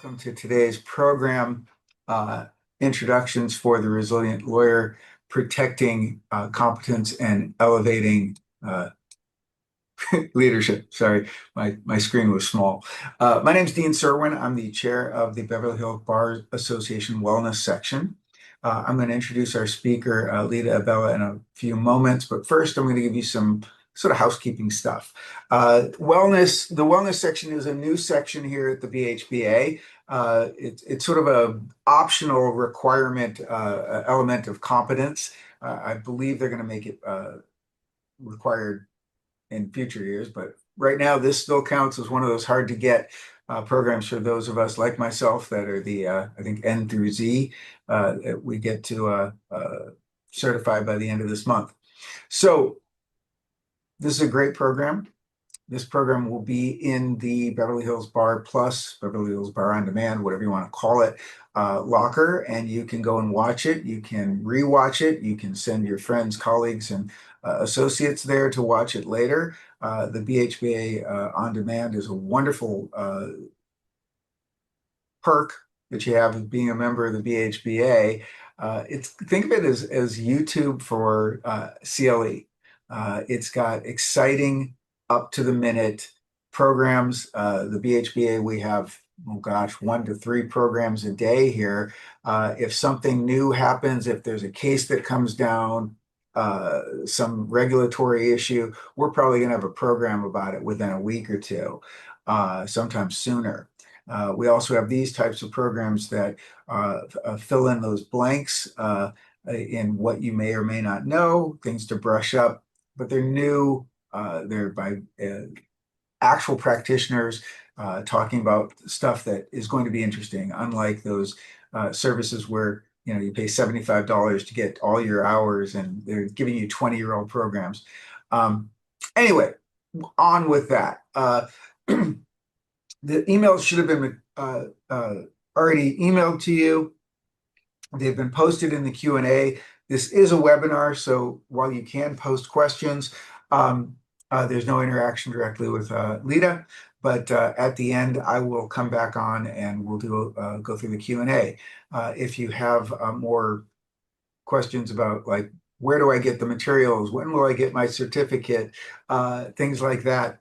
Welcome to today's program, Introductions for the Resilient Lawyer, Protecting Competence and Elevating Leadership. Sorry, my screen was small. My name is Dean Serwin. I'm the chair of the Beverly Hills Bar Association Wellness Section. I'm going to introduce our speaker, Lita Abella, in a few moments, but first I'm going to give you some sort of housekeeping stuff. The wellness section is a new section here at the BHBA. It's sort of a optional requirement element of competence. I believe they're going to make it required in future years, but right now this still counts as one of those hard to get programs for those of us like myself that are the I think N through Z. We get to certify by the end of this month. So this is a great program. This program will be in the Beverly Hills Bar Plus, Beverly Hills Bar On Demand, whatever you want to call it, locker, and you can go and watch it. You can rewatch it. You can send your friends, colleagues, and associates there to watch it later. The BHBA On Demand is a wonderful perk that you have of being a member of the BHBA. Think of it as YouTube for CLE. It's got exciting, up-to-the-minute programs. The BHBA, we have, oh gosh, 1 to 3 programs a day here. If something new happens, if there's a case that comes down, some regulatory issue, we're probably going to have a program about it within a week or two, sometimes sooner. We also have these types of programs that fill in those blanks in what you may or may not know, things to brush up, but they're new. They're by actual practitioners talking about stuff that is going to be interesting, unlike those services where you pay $75 to get all your hours and they're giving you 20-year-old programs. Anyway, on with that. The emails should have been already emailed to you. They've been posted in the Q&A. This is a webinar, so while you can post questions, there's no interaction directly with Lita, but at the end, I will come back on and we'll go through the Q&A. If you have more questions about, like, where do I get the materials? When will I get my certificate? Things like that.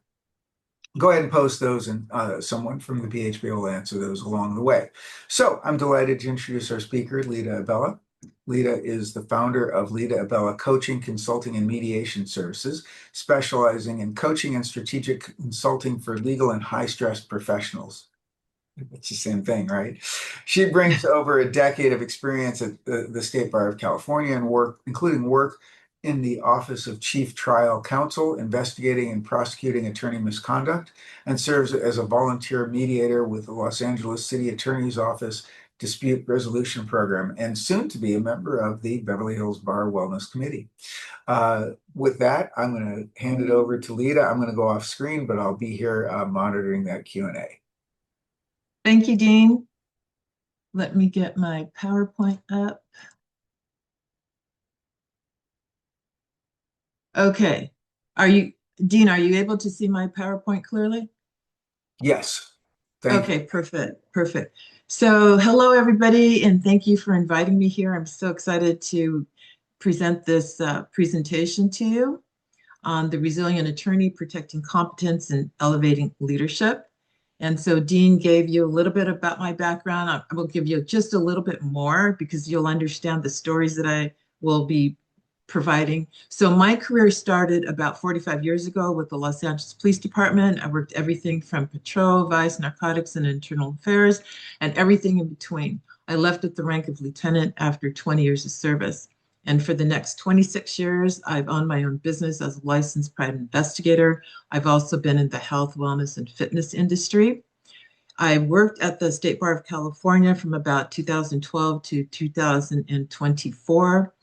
Go ahead and post those, and someone from the BHB will answer those along the way. So I'm delighted to introduce our speaker, Lita Abella. Lita is the founder of Lita Abella Coaching, Consulting, and Mediation Services, specializing in coaching and strategic consulting for legal and high-stress professionals. It's the same thing, right? She brings over a decade of experience at the State Bar of California and including work in the Office of Chief Trial Counsel, investigating and prosecuting attorney misconduct, and serves as a volunteer mediator with the Los Angeles City Attorney's Office Dispute Resolution Program, and soon to be a member of the Beverly Hills Bar Wellness Committee. With that, I'm going to hand it over to Lita. I'm going to go off screen, but I'll be here monitoring that Q&A. Thank you, Dean. Let me get my PowerPoint up. Okay. Dean, are you able to see my PowerPoint clearly? Yes. Okay, perfect. So hello, everybody, and thank you for inviting me here. I'm so excited to present this presentation to you on the resilient attorney, protecting competence and elevating leadership. And so Dean gave you a little bit about my background. I will give you just a little bit more because you'll understand the stories that I will be providing. So my career started about 45 years ago with the Los Angeles Police Department. I worked everything from patrol, vice, narcotics, and internal affairs, and everything in between. I left at the rank of lieutenant after 20 years of service. And for the next 26 years, I've owned my own business as a licensed private investigator. I've also been in the health, wellness, and fitness industry. I worked at the State Bar of California from about 2012 to 2024.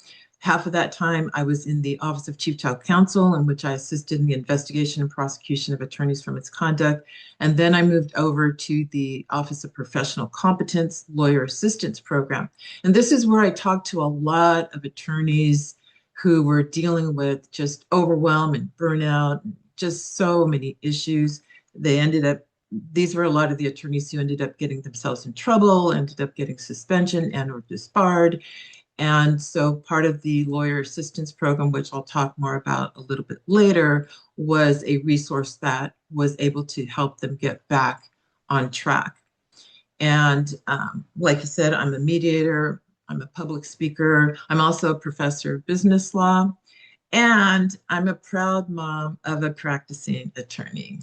Half of that time, I was in the Office of Chief Trial Counsel, in which I assisted in the investigation and prosecution of attorneys for misconduct. And then I moved over to the Office of Professional Competence Lawyer Assistance Program. And this is where I talked to a lot of attorneys who were dealing with just overwhelm and burnout, just so many issues. They ended up these were a lot of the attorneys who ended up getting themselves in trouble, ended up getting suspension and or disbarred. And so part of the lawyer assistance program, which I'll talk more about a little bit later, was a resource that was able to help them get back on track. And like you said, I'm a mediator, I'm a public speaker, I'm also a professor of business law, and I'm a proud mom of a practicing attorney.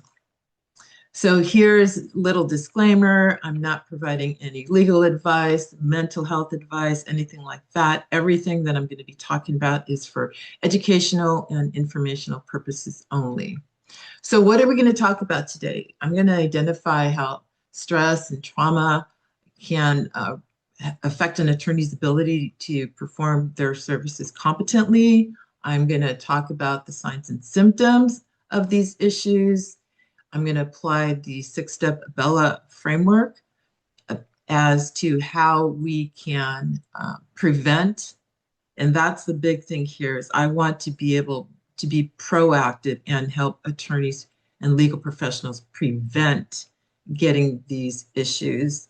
So here's a little disclaimer. I'm not providing any legal advice, mental health advice, anything like that. Everything that I'm going to be talking about is for educational and informational purposes only. So what are we going to talk about today? I'm going to identify how stress and trauma can affect an attorney's ability to perform their services competently. I'm going to talk about the signs and symptoms of these issues. I'm going to apply the six-step Bella framework as to how we can prevent. And that's the big thing here is I want to be able to be proactive and help attorneys and legal professionals prevent getting these issues.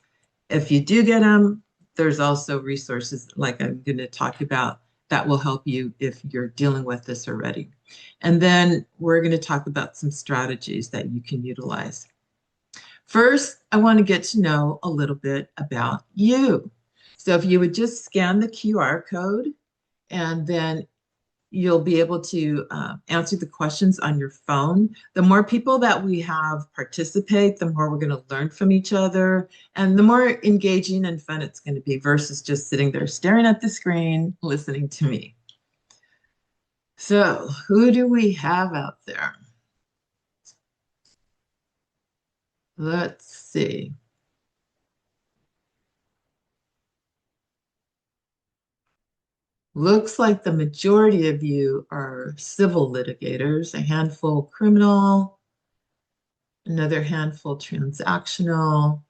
If you do get them, there's also resources like I'm going to talk about that will help you if you're dealing with this already. And then we're going to talk about some strategies that you can utilize. First, I want to get to know a little bit about you. So if you would just scan the QR code, and then you'll be able to answer the questions on your phone. The more people that we have participate, the more we're going to learn from each other, and the more engaging and fun it's going to be versus just sitting there staring at the screen, listening to me. So who do we have out there? Let's see. Looks like the majority of you are civil litigators, a handful criminal, another handful transactional,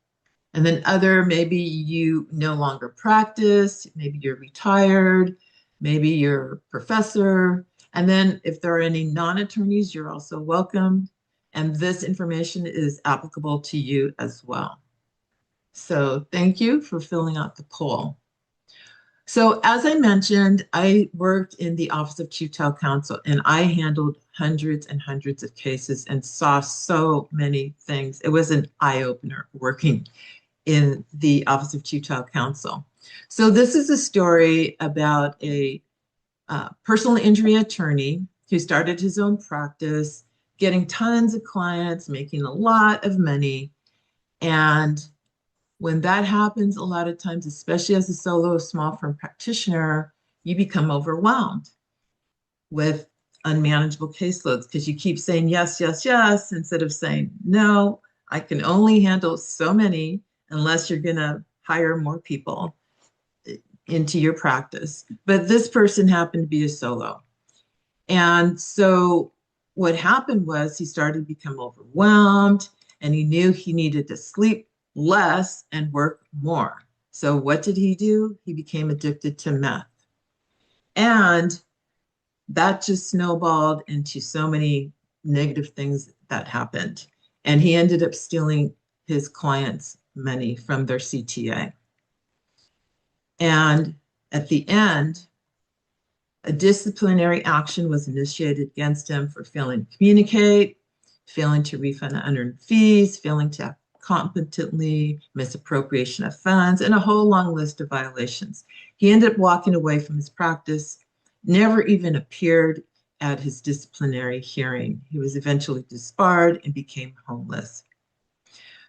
and then other, maybe you no longer practice, maybe you're retired, maybe you're a professor. And then if there are any non-attorneys, you're also welcome. And this information is applicable to you as well. So thank you for filling out the poll. So as I mentioned, I worked in the Office of Chief Trial Counsel and I handled hundreds and hundreds of cases and saw so many things. It was an eye-opener working in the Office of Chief Trial Counsel. So this is a story about a personal injury attorney who started his own practice, getting tons of clients, making a lot of money. And when that happens, a lot of times, especially as a solo small firm practitioner, you become overwhelmed with unmanageable caseloads because you keep saying yes, yes, yes, instead of saying, no, I can only handle so many unless you're going to hire more people into your practice. But this person happened to be a solo. And so what happened was he started to become overwhelmed and he knew he needed to sleep less and work more. So what did he do? He became addicted to meth. And that just snowballed into so many negative things that happened. And he ended up stealing his clients' money from their CTA. And at the end, a disciplinary action was initiated against him for failing to communicate, failing to refund unearned fees, failing to competently misappropriation of funds, and a whole long list of violations. He ended up walking away from his practice, never even appeared at his disciplinary hearing. He was eventually disbarred and became homeless.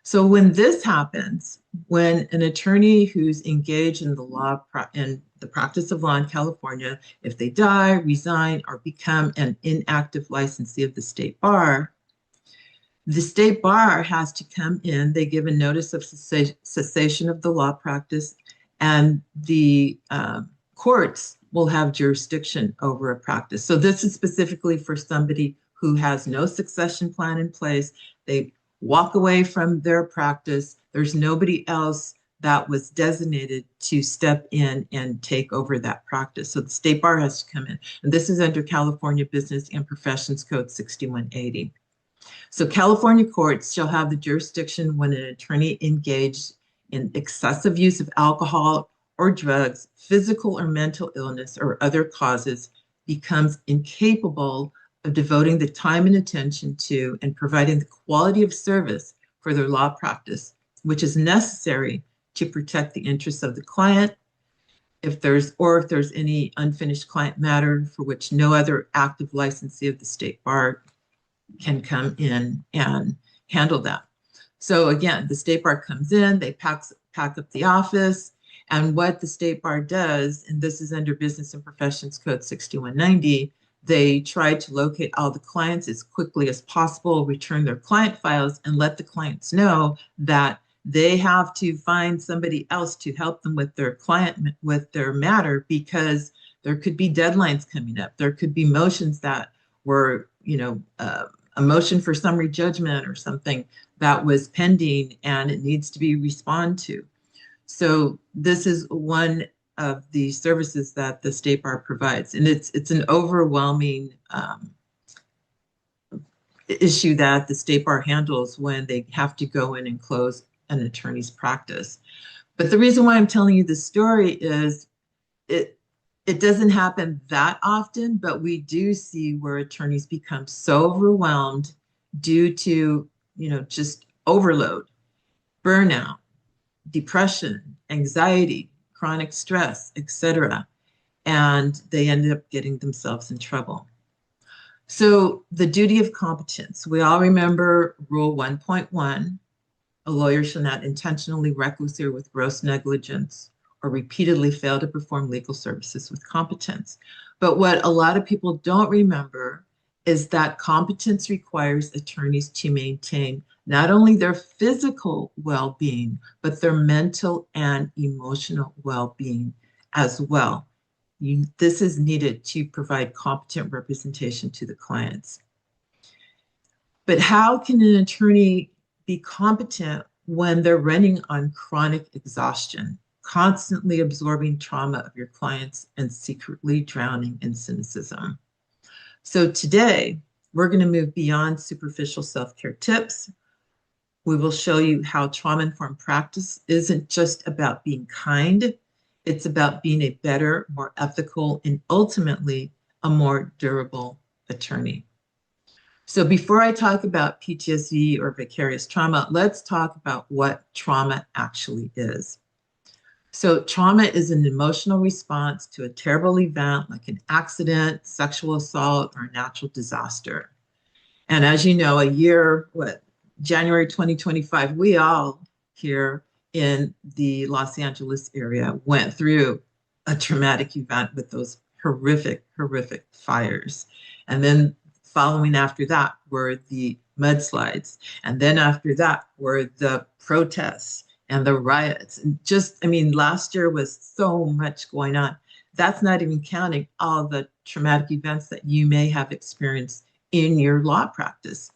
So when this happens, when an attorney who's engaged in the law in the practice of law in California, if they die, resign, or become an inactive licensee of the state bar has to come in. They give a notice of cessation of the law practice, and the courts will have jurisdiction over a practice. So this is specifically for somebody who has no succession plan in place. They walk away from their practice. There's nobody else that was designated to step in and take over that practice. So the state bar has to come in. And this is under California Business and Professions Code 6180. So California courts shall have the jurisdiction when an attorney engaged in excessive use of alcohol or drugs, physical or mental illness, or other causes becomes incapable of devoting the time and attention to and providing the quality of service for their law practice, which is necessary to protect the interests of the client, if there's any unfinished client matter for which no other active licensee of the state bar can come in and handle that. So again, the state bar comes in, they pack up the office, and what the state bar does, and this is under Business and Professions Code 6190, they try to locate all the clients as quickly as possible, return their client files, and let the clients know that they have to find somebody else to help them with their matter, because there could be deadlines coming up. There could be motions that were, a motion for summary judgment or something that was pending and it needs to be responded to. So this is one of the services that the state bar provides, and it's an overwhelming issue that the state bar handles when they have to go in and close an attorney's practice. But the reason why I'm telling you this story is it doesn't happen that often, but we do see where attorneys become so overwhelmed due to, just overload, burnout, depression, anxiety, chronic stress, etc. And they end up getting themselves in trouble. So the duty of competence, we all remember Rule 1.1, a lawyer shall not intentionally, recklessly, or with gross negligence or repeatedly fail to perform legal services with competence. But what a lot of people don't remember is that competence requires attorneys to maintain not only their physical well-being, but their mental and emotional well-being as well. This is needed to provide competent representation to the clients. But how can an attorney be competent when they're running on chronic exhaustion, constantly absorbing trauma of your clients and secretly drowning in cynicism? So today, we're going to move beyond superficial self-care tips. We will show you how trauma-informed practice isn't just about being kind. It's about being a better, more ethical, and ultimately a more durable attorney. So before I talk about PTSD or vicarious trauma, let's talk about what trauma actually is. So trauma is an emotional response to a terrible event like an accident, sexual assault, or a natural disaster. And as you know, January 2025, we all here in the Los Angeles area went through a traumatic event with those horrific fires. And then following after that were the mudslides. And then after that were the protests and the riots. And last year was so much going on. That's not even counting all the traumatic events that you may have experienced in your law practice.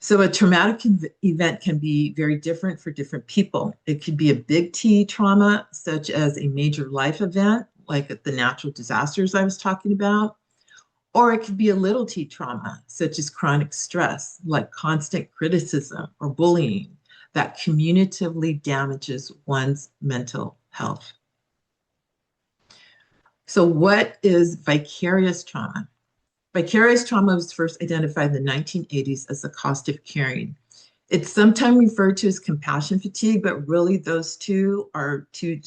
So a traumatic event can be very different for different people. It could be a big T trauma, such as a major life event, like the natural disasters I was talking about, or it could be a little T trauma, such as chronic stress, like constant criticism or bullying that cumulatively damages one's mental health. So what is vicarious trauma? Vicarious trauma was first identified in the 1980s as the cost of caring. It's sometimes referred to as compassion fatigue, but really those two are two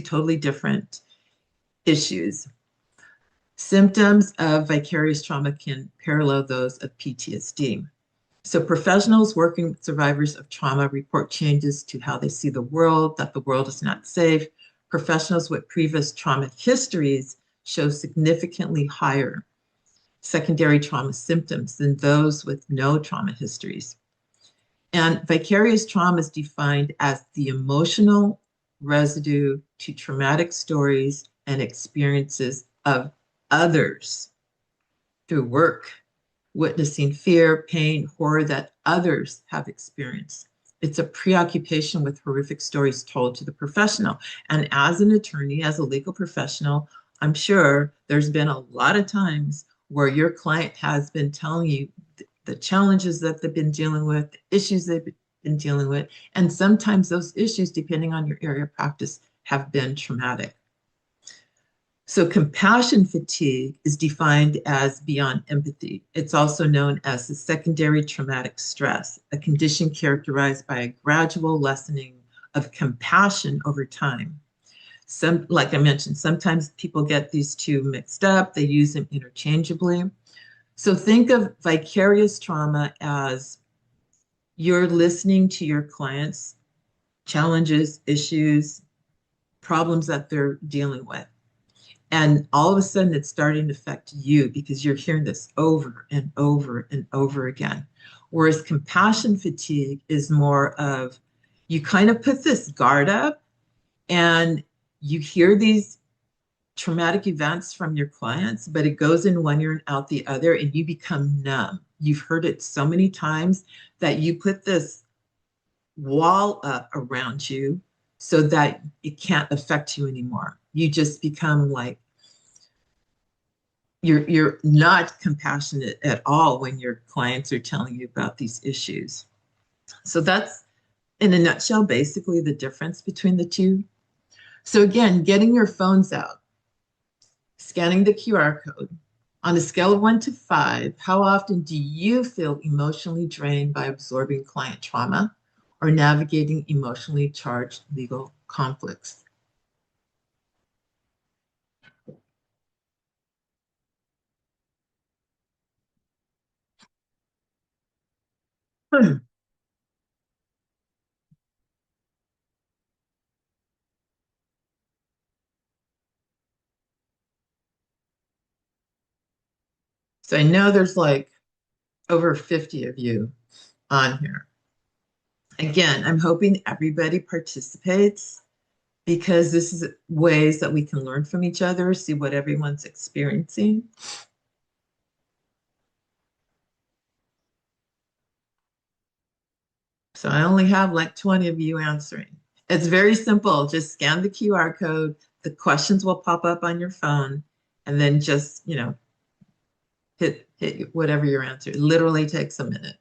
totally different issues. Symptoms of vicarious trauma can parallel those of PTSD. So professionals working with survivors of trauma report changes to how they see the world, that the world is not safe. Professionals with previous trauma histories show significantly higher secondary trauma symptoms than those with no trauma histories. And vicarious trauma is defined as the emotional residue to traumatic stories and experiences of others through work, witnessing fear, pain, horror that others have experienced. It's a preoccupation with horrific stories told to the professional. And as an attorney, as a legal professional, I'm sure there's been a lot of times where your client has been telling you the challenges that they've been dealing with, the issues they've been dealing with, and sometimes those issues, depending on your area of practice, have been traumatic. So compassion fatigue is defined as beyond empathy. It's also known as the secondary traumatic stress, a condition characterized by a gradual lessening of compassion over time. Like I mentioned, sometimes people get these two mixed up. They use them interchangeably. So think of vicarious trauma as you're listening to your clients' challenges, issues, problems that they're dealing with. And all of a sudden, it's starting to affect you because you're hearing this over and over and over again. Whereas compassion fatigue is more of you kind of put this guard up and you hear these traumatic events from your clients, but it goes in one ear and out the other, and you become numb. You've heard it so many times that you put this wall up around you so that it can't affect you anymore. You just become like you're not compassionate at all when your clients are telling you about these issues. So that's, in a nutshell, basically the difference between the two. So again, getting your phones out, scanning the QR code. On a scale of 1 to 5, how often do you feel emotionally drained by absorbing client trauma or navigating emotionally charged legal conflicts? So I know there's like over 50 of you on here. Again, I'm hoping everybody participates because this is ways that we can learn from each other, see what everyone's experiencing. So I only have like 20 of you answering. It's very simple. Just scan the QR code. The questions will pop up on your phone, and then just, hit whatever your answer. It literally takes a minute.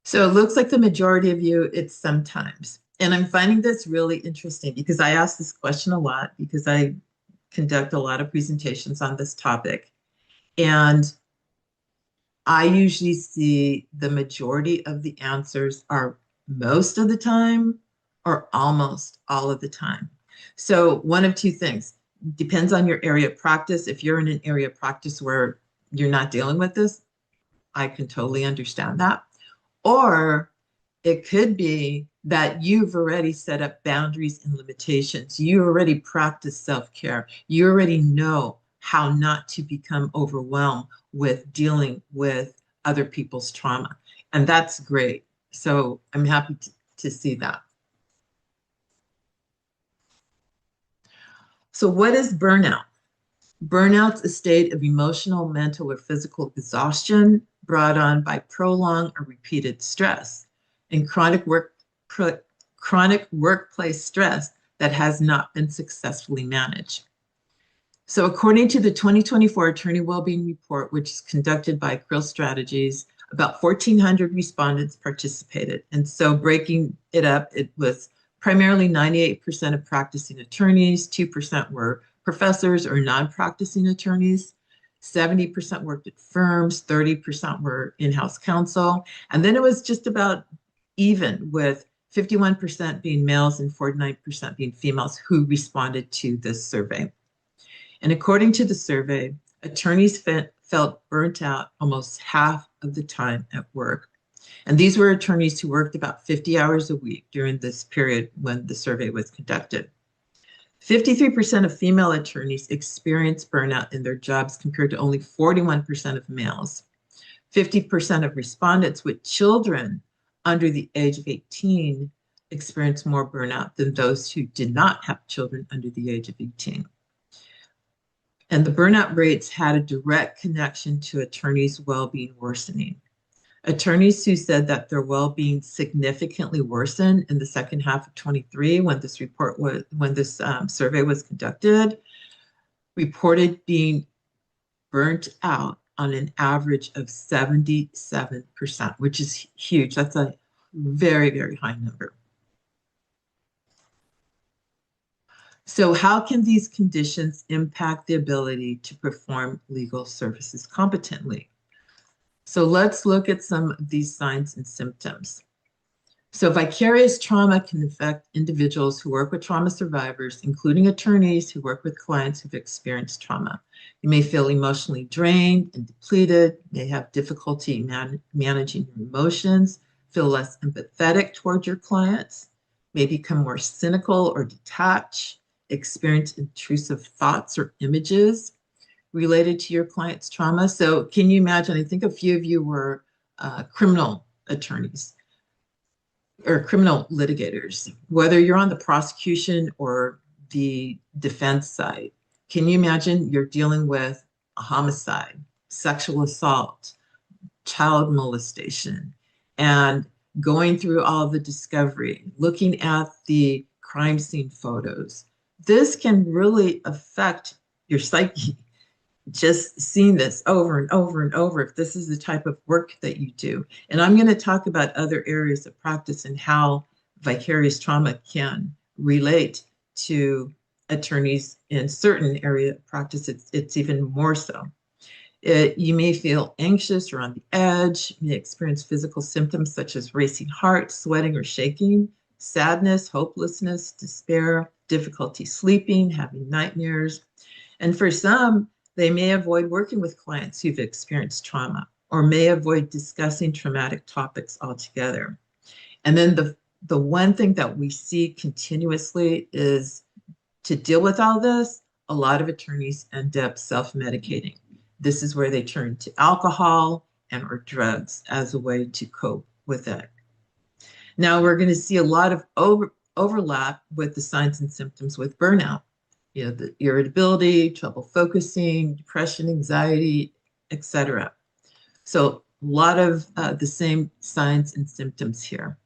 So it looks like the majority of you, it's sometimes. And I'm finding this really interesting because I ask this question a lot because I conduct a lot of presentations on this topic. And I usually see the majority of the answers are most of the time or almost all of the time. So one of two things depends on your area of practice. If you're in an area of practice where you're not dealing with this, I can totally understand that. Or it could be that you've already set up boundaries and limitations. You already practice self-care. You already know how not to become overwhelmed with dealing with other people's trauma. And that's great. So I'm happy to see that. So what is burnout? Burnout's a state of emotional, mental, or physical exhaustion brought on by prolonged or repeated stress and chronic workplace stress that has not been successfully managed. So according to the 2024 Attorney Wellbeing Report, which is conducted by Krill Strategies, about 1,400 respondents participated. And so breaking it up, it was primarily 98% of practicing attorneys, 2% were professors or non-practicing attorneys, 70% worked at firms, 30% were in-house counsel, and then it was just about even with 51% being males and 49% being females who responded to this survey. And according to the survey, attorneys felt burnt out almost half of the time at work. And these were attorneys who worked about 50 hours a week during this period when the survey was conducted. 53% of female attorneys experienced burnout in their jobs compared to only 41% of males. 50% of respondents with children under the age of 18 experienced more burnout than those who did not have children under the age of 18. And the burnout rates had a direct connection to attorneys' well-being worsening. Attorneys who said that their well-being significantly worsened in the second half of 23, when this survey was conducted, reported being burnt out on an average of 77%, which is huge. That's a very, very high number. So how can these conditions impact the ability to perform legal services competently? So let's look at some of these signs and symptoms. So vicarious trauma can affect individuals who work with trauma survivors, including attorneys who work with clients who've experienced trauma. You may feel emotionally drained and depleted, may have difficulty managing your emotions, feel less empathetic toward your clients, may become more cynical or detached, experience intrusive thoughts or images related to your client's trauma. So can you imagine, I think a few of you were criminal attorneys or criminal litigators, whether you're on the prosecution or the defense side. Can you imagine you're dealing with a homicide, sexual assault, child molestation, and going through all of the discovery, looking at the crime scene photos? This can really affect your psyche. Just seeing this over and over and over, if this is the type of work that you do. And I'm going to talk about other areas of practice and how vicarious trauma can relate to attorneys in certain area of practice. It's even more so. You may feel anxious or on the edge. You may experience physical symptoms such as racing heart, sweating or shaking, sadness, hopelessness, despair, difficulty sleeping, having nightmares. And for some, they may avoid working with clients who've experienced trauma or may avoid discussing traumatic topics altogether. And then the one thing that we see continuously is to deal with all this, a lot of attorneys end up self-medicating. This is where they turn to alcohol and or drugs as a way to cope with it. Now we're going to see a lot of overlap with the signs and symptoms with burnout. The irritability, trouble focusing, depression, anxiety, etc. So a lot of the same signs and symptoms here.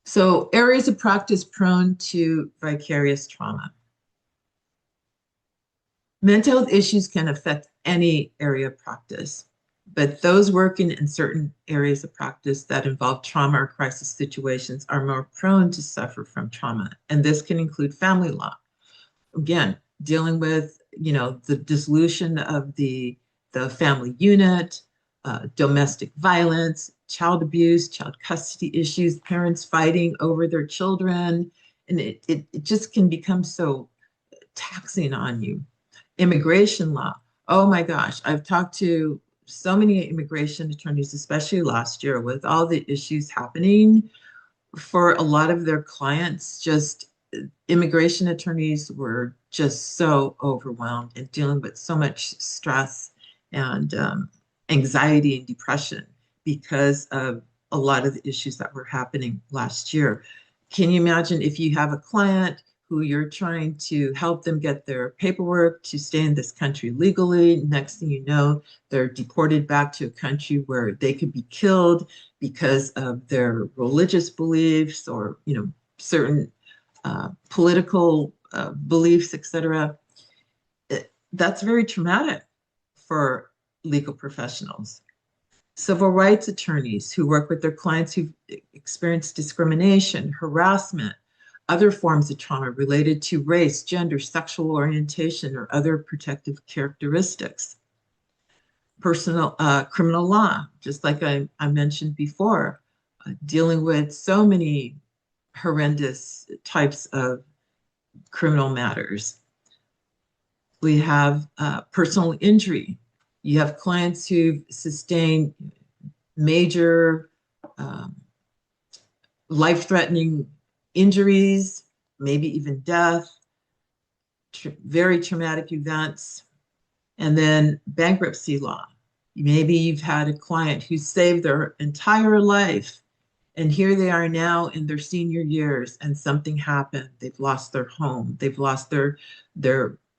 So areas of practice prone to vicarious trauma. Mental health issues can affect any area of practice, but those working in certain areas of practice that involve trauma or crisis situations are more prone to suffer from trauma. And this can include family law. Again, dealing with, the dissolution of the family unit, domestic violence, child abuse, child custody issues, parents fighting over their children. And it just can become so taxing on you. Immigration law. Oh my gosh, I've talked to so many immigration attorneys, especially last year, with all the issues happening for a lot of their clients. Just immigration attorneys were just so overwhelmed and dealing with so much stress and anxiety and depression because of a lot of the issues that were happening last year. Can you imagine if you have a client who you're trying to help them get their paperwork to stay in this country legally? Next thing you know, they're deported back to a country where they could be killed because of their religious beliefs or, certain political beliefs, etc. That's very traumatic for legal professionals. Civil rights attorneys who work with their clients who've experienced discrimination, harassment, other forms of trauma related to race, gender, sexual orientation, or other protective characteristics. Criminal law, just like I mentioned before, dealing with so many horrendous types of criminal matters. We have personal injury. You have clients who've sustained major life-threatening injuries, maybe even death, very traumatic events. And then bankruptcy law. Maybe you've had a client who saved their entire life, and here they are now in their senior years, and something happened. They've lost their home. They've lost their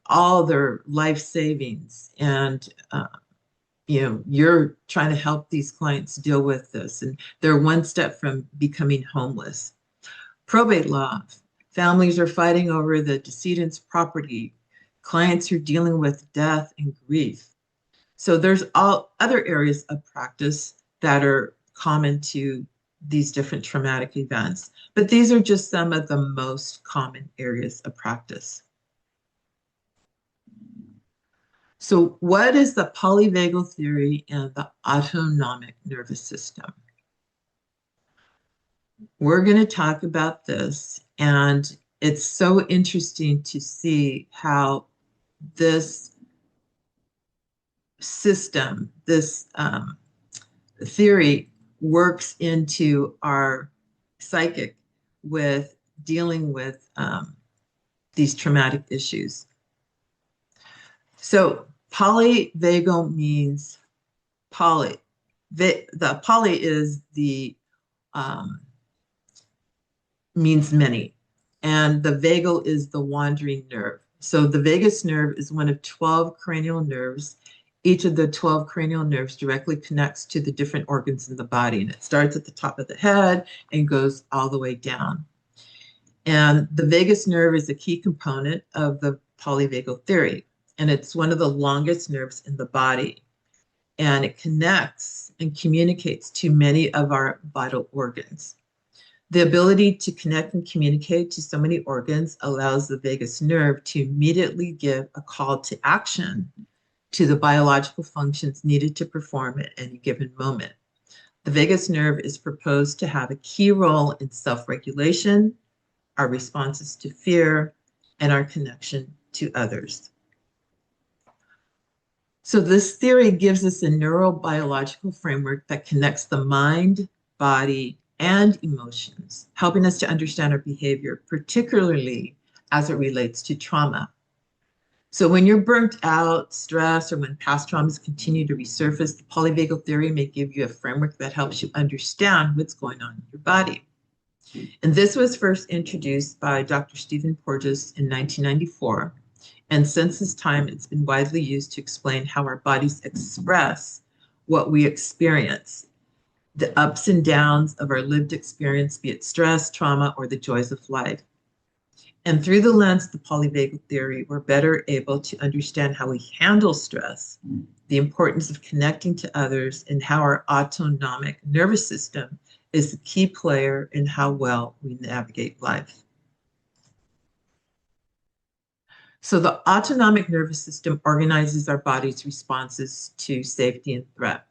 all their life savings, and you're trying to help these clients deal with this, and they're one step from becoming homeless. Probate law. Families are fighting over the decedent's property. Clients are dealing with death and grief. So there's all other areas of practice that are common to these different traumatic events, but these are just some of the most common areas of practice. So what is the polyvagal theory and the autonomic nervous system? We're going to talk about this, and it's so interesting to see how this system, this theory works into our psychic with dealing with these traumatic issues. So polyvagal means poly. The poly is the means many, and the vagal is the wandering nerve. So the vagus nerve is one of 12 cranial nerves. Each of the 12 cranial nerves directly connects to the different organs in the body, and it starts at the top of the head and goes all the way down. And the vagus nerve is a key component of the polyvagal theory, and it's one of the longest nerves in the body, and it connects and communicates to many of our vital organs. The ability to connect and communicate to so many organs allows the vagus nerve to immediately give a call to action to the biological functions needed to perform at any given moment. The vagus nerve is proposed to have a key role in self-regulation, our responses to fear, and our connection to others. So this theory gives us a neurobiological framework that connects the mind, body, and emotions, helping us to understand our behavior, particularly as it relates to trauma. So when you're burnt out, stressed, or when past traumas continue to resurface, the polyvagal theory may give you a framework that helps you understand what's going on in your body. And this was first introduced by Dr. Stephen Porges in 1994. And since this time, it's been widely used to explain how our bodies express what we experience, the ups and downs of our lived experience, be it stress, trauma, or the joys of life. And through the lens of the polyvagal theory, we're better able to understand how we handle stress, the importance of connecting to others, and how our autonomic nervous system is the key player in how well we navigate life. So the autonomic nervous system organizes our body's responses to safety and threat.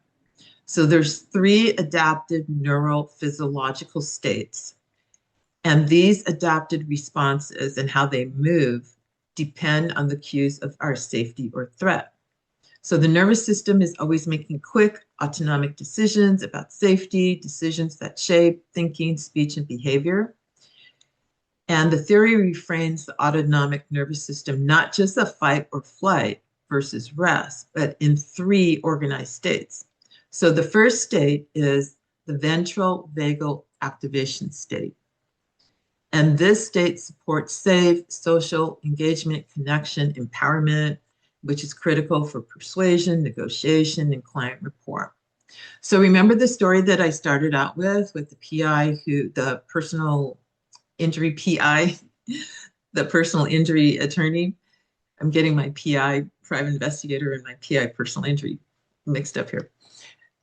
So there's 3 adaptive neurophysiological states, and these adapted responses and how they move depend on the cues of our safety or threat. So the nervous system is always making quick autonomic decisions about safety, decisions that shape thinking, speech, and behavior. And the theory reframes the autonomic nervous system not just a fight or flight versus rest, but in 3 organized states. So the first state is the ventral vagal activation state. And this state supports safe social engagement, connection, empowerment, which is critical for persuasion, negotiation, and client rapport. So remember the story that I started out with the PI the personal injury PI, the personal injury attorney? I'm getting my PI, private investigator, and my PI, personal injury, mixed up here.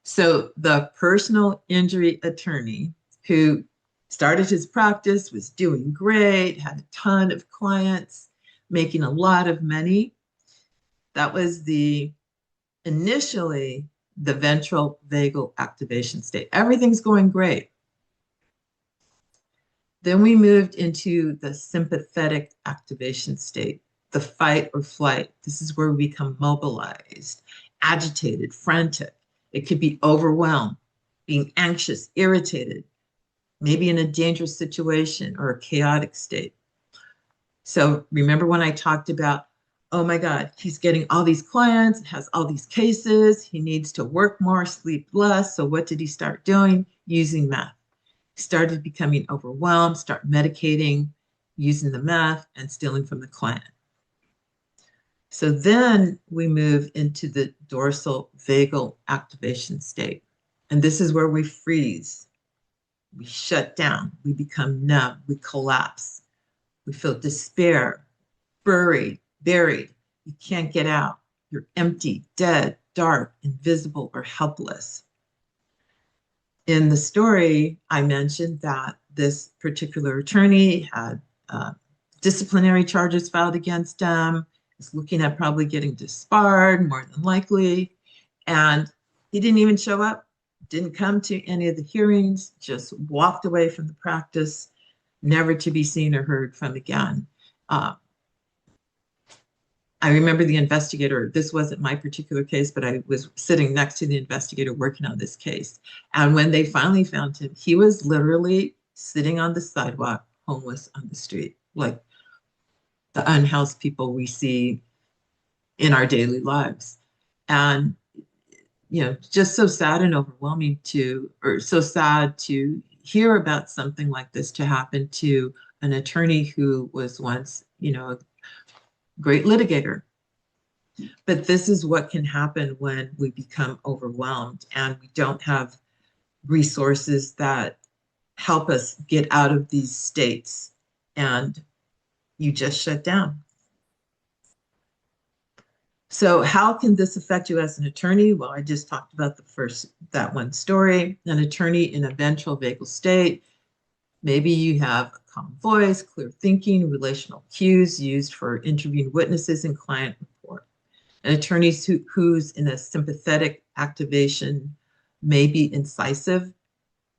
So the personal injury attorney who started his practice, was doing great, had a ton of clients, making a lot of money. That was initially the ventral vagal activation state. Everything's going great. Then we moved into the sympathetic activation state, the fight or flight. This is where we become mobilized, agitated, frantic. It could be overwhelmed, being anxious, irritated, maybe in a dangerous situation or a chaotic state. So remember when I talked about oh my God, he's getting all these clients, has all these cases. He needs to work more, sleep less. So what did he start doing? Using meth. He started becoming overwhelmed, start medicating, using the meth, and stealing from the client. So then we move into the dorsal vagal activation state. And this is where we freeze, we shut down, we become numb, we collapse, we feel despair, buried. You can't get out. You're empty, dead, dark, invisible, or helpless. In the story, I mentioned that this particular attorney had disciplinary charges filed against him, is looking at probably getting disbarred, more than likely. And he didn't even show up, didn't come to any of the hearings, just walked away from the practice, never to be seen or heard from again. I remember the investigator, this wasn't my particular case, but I was sitting next to the investigator working on this case. And when they finally found him, he was literally sitting on the sidewalk, homeless on the street, like the unhoused people we see in our daily lives. And, just so sad and overwhelming so sad to hear about something like this to happen to an attorney who was once, a great litigator. But this is what can happen when we become overwhelmed and we don't have resources that help us get out of these states, and you just shut down. So how can this affect you as an attorney? Well, I just talked about that one story. An attorney in a ventral vagal state, maybe you have a calm voice, clear thinking, relational cues used for interviewing witnesses and client report. An attorney who's in a sympathetic activation may be incisive,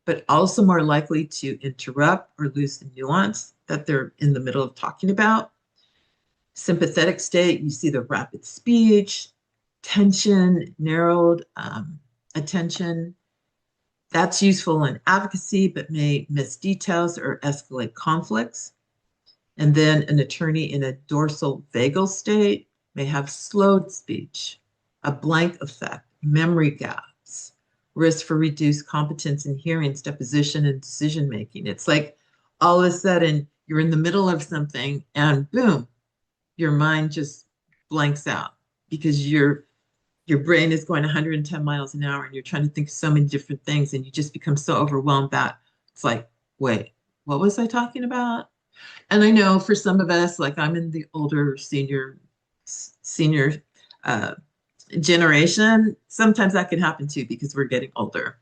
but also more likely to interrupt or lose the nuance that they're in the middle of talking about. Sympathetic state, you see the rapid speech, tension, narrowed attention. That's useful in advocacy, but may miss details or escalate conflicts. And then an attorney in a dorsal vagal state may have slowed speech, a blank effect, memory gaps, risk for reduced competence in hearings, deposition, and decision making. It's like all of a sudden you're in the middle of something and boom, your mind just blanks out because your brain is going 110 miles an hour and you're trying to think of so many different things and you just become so overwhelmed that it's like, wait, what was I talking about? And I know for some of us, like I'm in the older senior generation, sometimes that can happen too because we're getting older.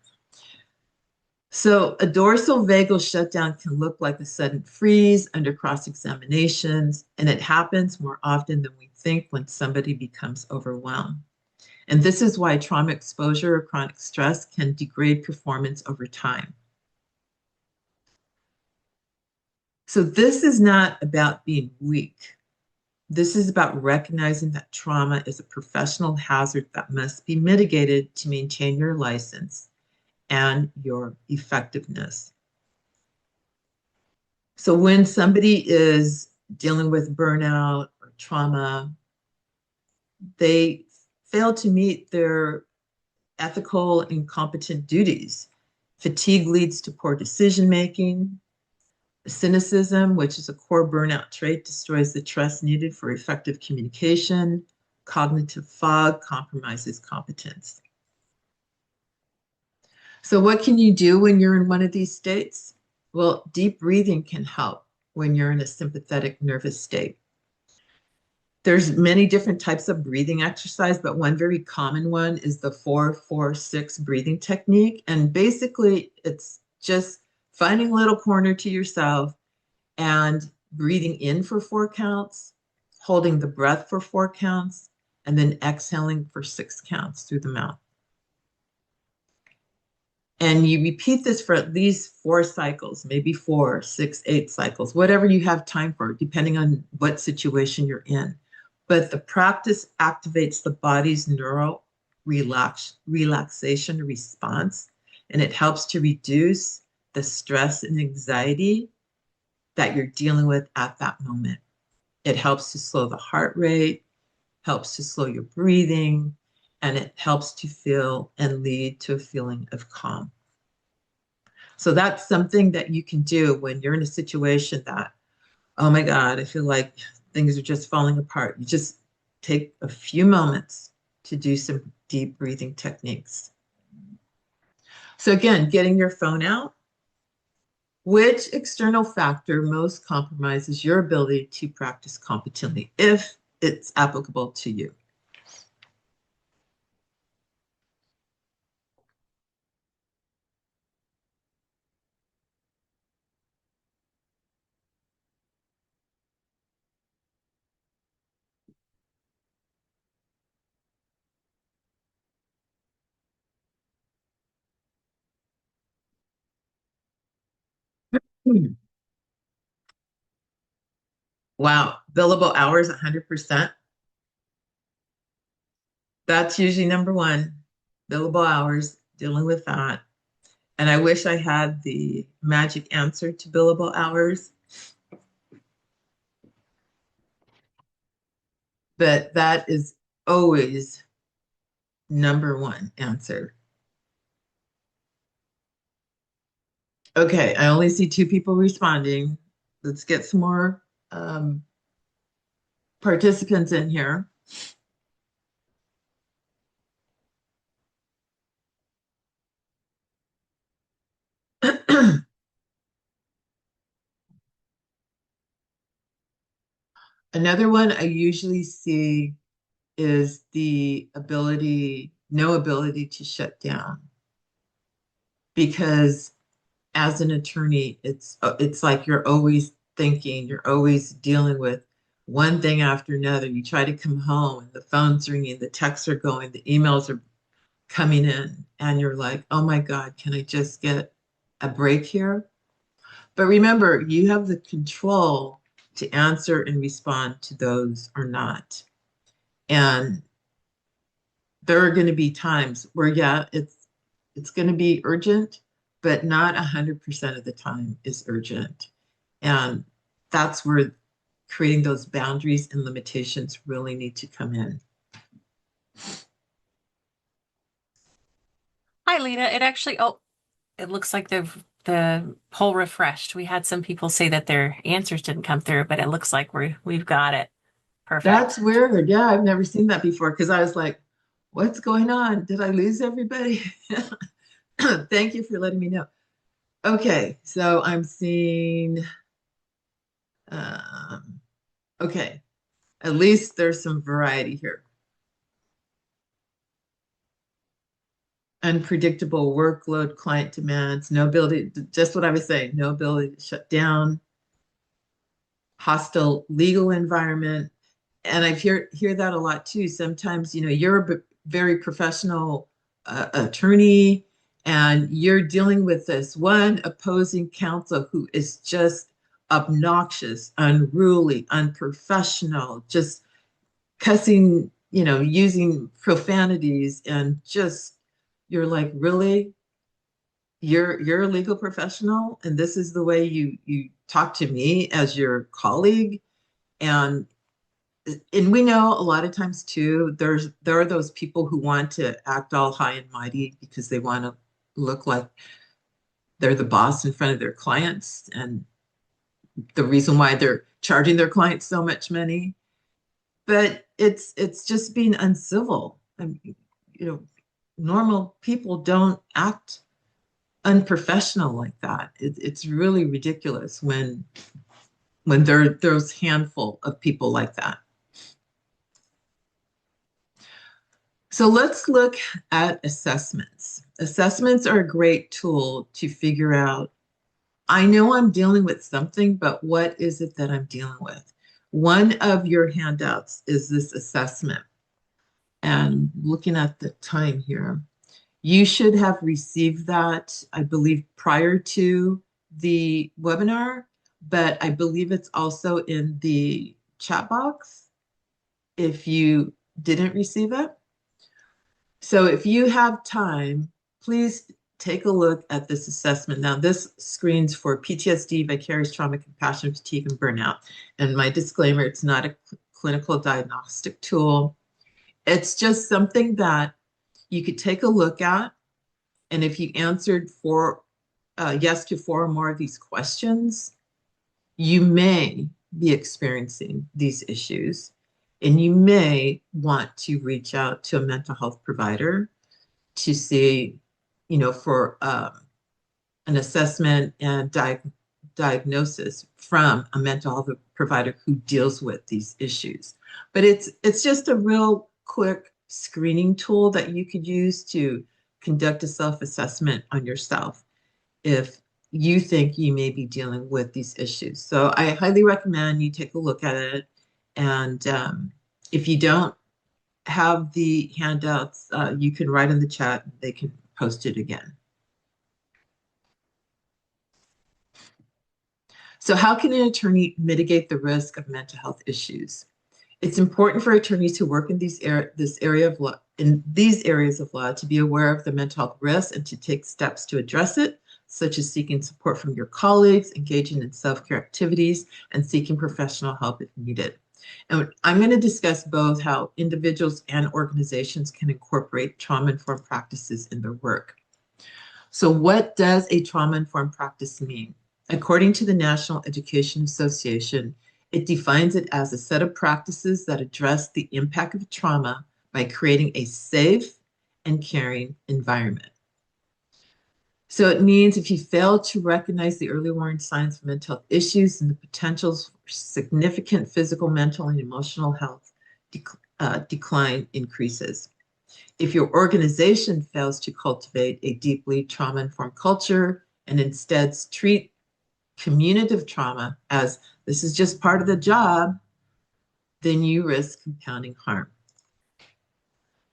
So a dorsal vagal shutdown can look like a sudden freeze under cross-examinations, and it happens more often than we think when somebody becomes overwhelmed. And this is why trauma exposure or chronic stress can degrade performance over time. So this is not about being weak. This is about recognizing that trauma is a professional hazard that must be mitigated to maintain your license and your effectiveness. So when somebody is dealing with burnout or trauma, they fail to meet their ethical and competent duties. Fatigue leads to poor decision-making. Cynicism, which is a core burnout trait, destroys the trust needed for effective communication. Cognitive fog compromises competence. So what can you do when you're in one of these states? Well, deep breathing can help when you're in a sympathetic nervous state. There's many different types of breathing exercise, but one very common one is the 4-4-6 breathing technique. And basically, it's just finding a little corner to yourself and breathing in for 4 counts, holding the breath for 4 counts, and then exhaling for 6 counts through the mouth. And you repeat this for at least 4 cycles, maybe 4, 6, 8 cycles, whatever you have time for, depending on what situation you're in. But the practice activates the body's neural relaxation response, and it helps to reduce the stress and anxiety that you're dealing with at that moment. It helps to slow the heart rate, helps to slow your breathing, and it helps to feel and lead to a feeling of calm. So that's something that you can do when you're in a situation that, oh my God, I feel like things are just falling apart. You just take a few moments to do some deep breathing techniques. So again, getting your phone out. Which external factor most compromises your ability to practice competently if it's applicable to you? Hmm. Wow, billable hours 100%. That's usually number one, billable hours, dealing with that. And I wish I had the magic answer to billable hours, but that is always number one answer. Okay, I only see two people responding. Let's get some more um, participants in here. Another one I usually see is the ability, no ability to shut down. Because as an attorney, it's like you're always thinking, you're always dealing with one thing after another. You try to come home and the phone's ringing, the texts are going, the emails are coming in, and you're like, oh my God, can I just get a break here? But remember, you have the control to answer and respond to those or not. And there are going to be times where, yeah, it's going to be urgent, but not 100% of the time is urgent. And that's where creating those boundaries and limitations really need to come in. Hi, Lena. It actually, oh, it looks like the poll refreshed. We had some people say that their answers didn't come through, but it looks like we've got it. That's Perfect. weird. Yeah, I've never seen that before because I was like, what's going on? Did I lose everybody? Thank you for letting me know. Okay, so I'm seeing, um, okay, at least there's some variety here. Unpredictable workload, client demands, no ability, just what I was saying, no ability to shut down, hostile legal environment. And I hear that a lot too. Sometimes, you're a very professional attorney and you're dealing with this one opposing counsel who is just obnoxious, unruly, unprofessional, just cussing, using profanities, and just you're like, really? You're a legal professional and this is the way you talk to me as your colleague? And we know a lot of times too, there are those people who want to act all high and mighty because they want to look like they're the boss in front of their clients, and the reason why they're charging their clients so much money. But it's just being uncivil. I mean, normal people don't act unprofessional like that. It's really ridiculous when there's handful of people like that. So let's look at assessments. Assessments are a great tool to figure out, I know I'm dealing with something, but what is it that I'm dealing with? One of your handouts is this assessment. And looking at the time here, you should have received that, I believe, prior to the webinar, but I believe it's also in the chat box if you didn't receive it. So if you have time, please take a look at this assessment. Now, this screens for PTSD, vicarious trauma, compassion, fatigue, and burnout. And my disclaimer, it's not a clinical diagnostic tool. It's just something that you could take a look at. And if you answered yes to 4 or more of these questions, you may be experiencing these issues, and you may want to reach out to a mental health provider to see, for an assessment and diagnosis from a mental health provider who deals with these issues. But it's just a real quick screening tool that you could use to conduct a self-assessment on yourself if you think you may be dealing with these issues. So I highly recommend you take a look at it. And if you don't have the handouts, you can write in the chat. They can post it again. So how can an attorney mitigate the risk of mental health issues? It's important for attorneys who work in these areas of law to be aware of the mental health risks and to take steps to address it, such as seeking support from your colleagues, engaging in self-care activities, and seeking professional help if needed. And I'm going to discuss both how individuals and organizations can incorporate trauma-informed practices in their work. So what does a trauma-informed practice mean? According to the National Education Association, it defines it as a set of practices that address the impact of trauma by creating a safe and caring environment. So it means if you fail to recognize the early warning signs of mental health issues and the potentials for significant physical, mental, and emotional health decline increases. If your organization fails to cultivate a deeply trauma-informed culture and instead treat cumulative trauma as this is just part of the job, then you risk compounding harm.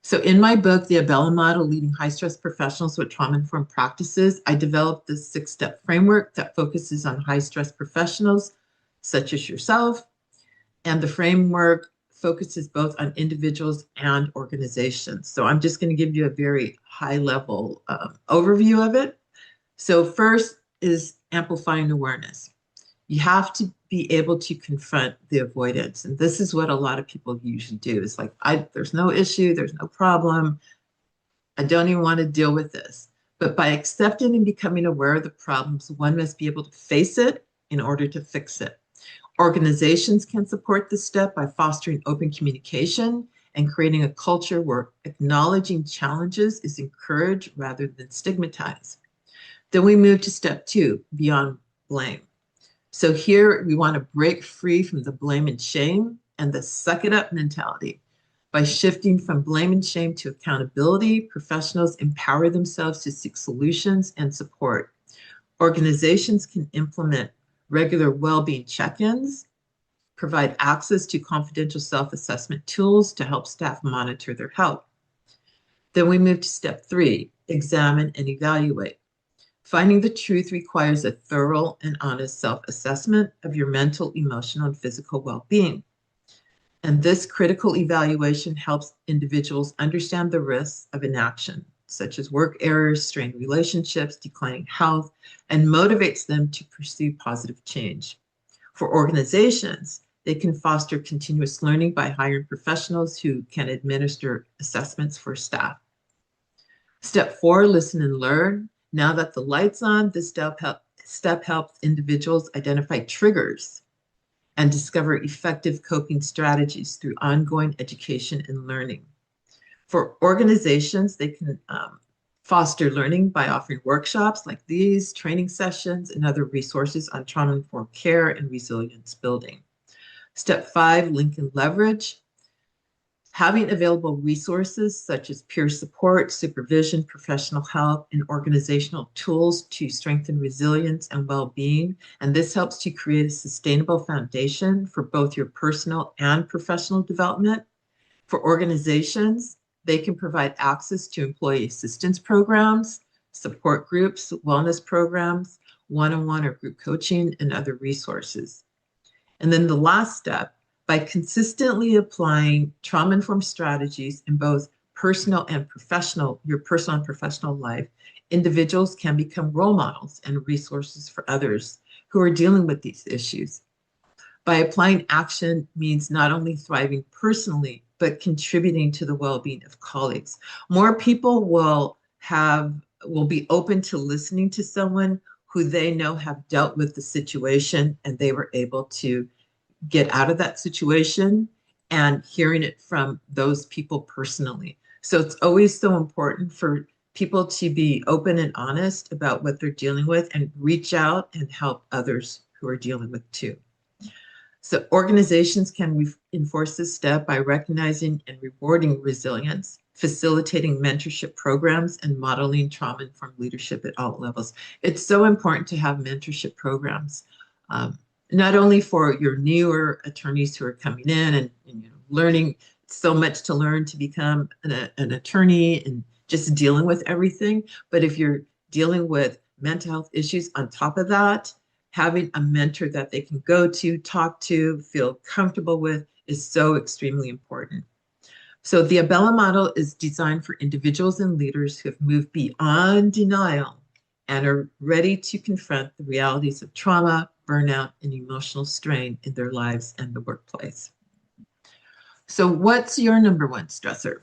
So in my book, The Abella Model, Leading High-Stress Professionals with Trauma-Informed Practices, I developed this 6-step framework that focuses on high-stress professionals, such as yourself. And the framework focuses both on individuals and organizations. So I'm just going to give you a very high-level overview of it. So first is amplifying awareness. You have to be able to confront the avoidance. And this is what a lot of people usually do. It's like, there's no issue, there's no problem. I don't even want to deal with this. But by accepting and becoming aware of the problems, one must be able to face it in order to fix it. Organizations can support this step by fostering open communication and creating a culture where acknowledging challenges is encouraged rather than stigmatized. Then we move to step 2, beyond blame. So here we want to break free from the blame and shame and the suck it up mentality. By shifting from blame and shame to accountability, professionals empower themselves to seek solutions and support. Organizations can implement regular well-being check-ins, provide access to confidential self-assessment tools to help staff monitor their health. Then we move to step 3, examine and evaluate. Finding the truth requires a thorough and honest self-assessment of your mental, emotional, and physical well-being. And this critical evaluation helps individuals understand the risks of inaction, such as work errors, strained relationships, declining health, and motivates them to pursue positive change. For organizations, they can foster continuous learning by hiring professionals who can administer assessments for staff. Step 4, listen and learn. Now that the light's on, this step helps individuals identify triggers and discover effective coping strategies through ongoing education and learning. For organizations, they can foster learning by offering workshops like these, training sessions, and other resources on trauma-informed care and resilience building. Step 5, link and leverage. Having available resources such as peer support, supervision, professional help, and organizational tools to strengthen resilience and well-being. And this helps to create a sustainable foundation for both your personal and professional development. For organizations, they can provide access to employee assistance programs, support groups, wellness programs, one-on-one or group coaching, and other resources. And then the last step, by consistently applying trauma-informed strategies in both personal and professional life, individuals can become role models and resources for others who are dealing with these issues. By applying action means not only thriving personally, but contributing to the well-being of colleagues. More people will be open to listening to someone who they know have dealt with the situation and they were able to get out of that situation, and hearing it from those people personally. So it's always so important for people to be open and honest about what they're dealing with and reach out and help others who are dealing with too. So organizations can enforce this step by recognizing and rewarding resilience, facilitating mentorship programs, and modeling trauma-informed leadership at all levels. It's so important to have mentorship programs, not only for your newer attorneys who are coming in and learning so much to learn to become an attorney and just dealing with everything, but if you're dealing with mental health issues on top of that, having a mentor that they can go to, talk to, feel comfortable with is so extremely important. So the Abella model is designed for individuals and leaders who have moved beyond denial and are ready to confront the realities of trauma, burnout, and emotional strain in their lives and the workplace. So what's your number one stressor?